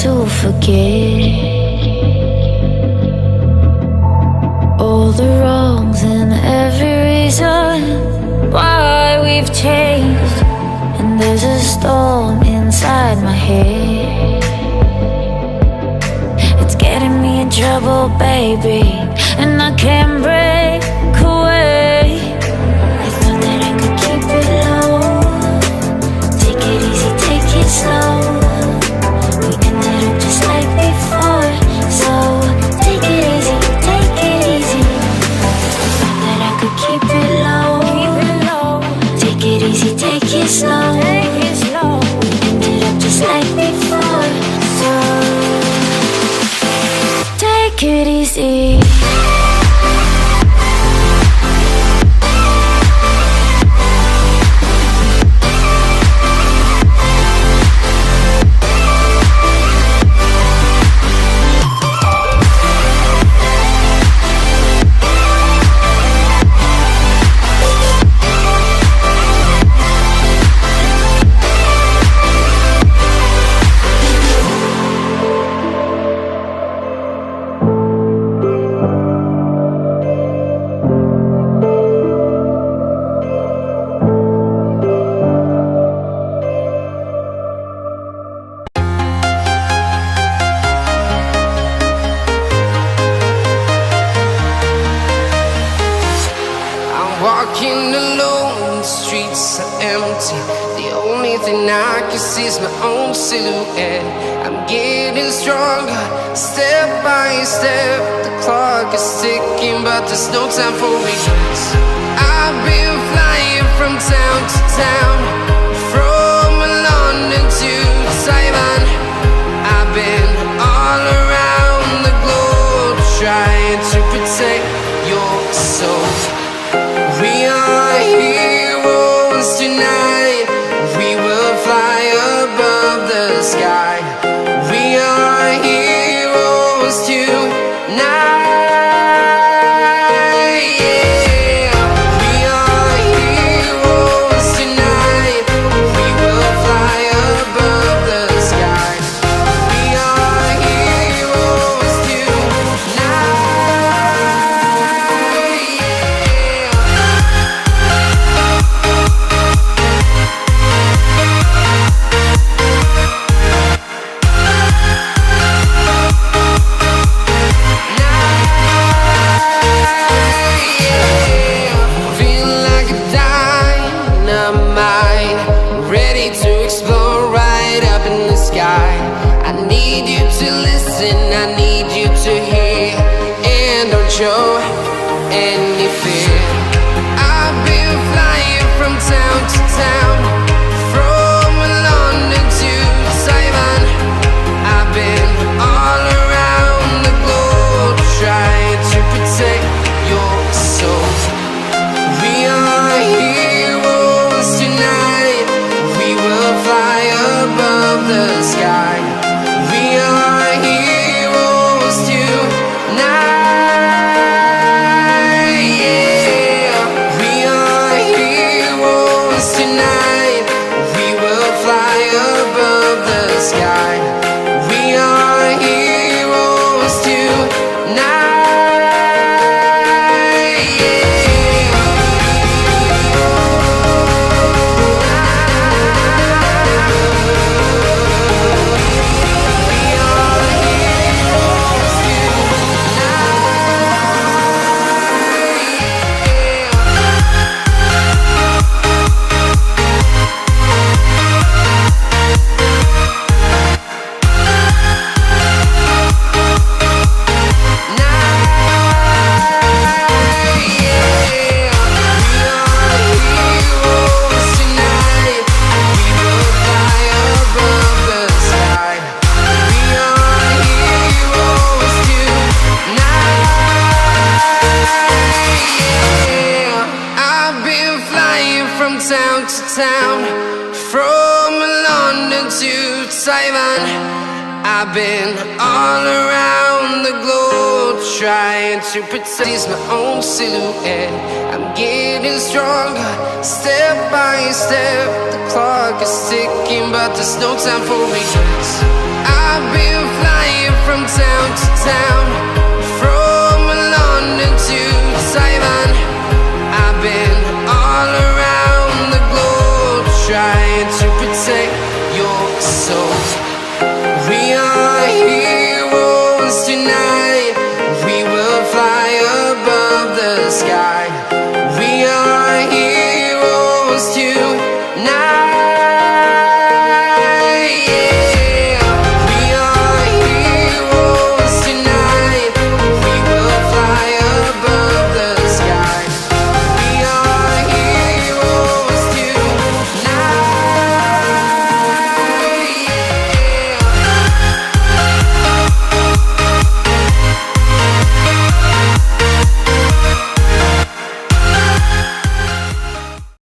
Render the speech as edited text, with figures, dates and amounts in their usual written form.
to forget all the wrongs and every reason why we've changed. And there's a storm inside my head, it's getting me in trouble, baby, and I can't break away. I thought that I could keep it low, take it easy, take it slow. We ended up just like before, so take it easy, take it easy. I thought that I could keep it low, take it easy, take it slow. We ended up just like before, so take it easy. Walking alone, the streets are empty. The only thing I can see is my own silhouette. I'm getting stronger, step by step. The clock is ticking, but there's no time for regrets. I've been flying from town to town, from London to Taiwan. I've been all around the globe, trying to protect your soul. We are heroes tonight, we will fly above the sky. We are heroes tonight, yeah. We are heroes tonight, we will fly above the sky. We are heroes tonight, yeah. Show any fear. I've been flying from town to town, from London to Taiwan. I've been all around the globe, trying to protect your soul. We are heroes tonight, we will fly above the sky. We are heroes tonight. Town, from London to Taiwan. I've been all around the globe, trying to protect my own silhouette. I'm getting stronger, step by step. The clock is ticking, but there's no time for regrets. I've been promised you. Now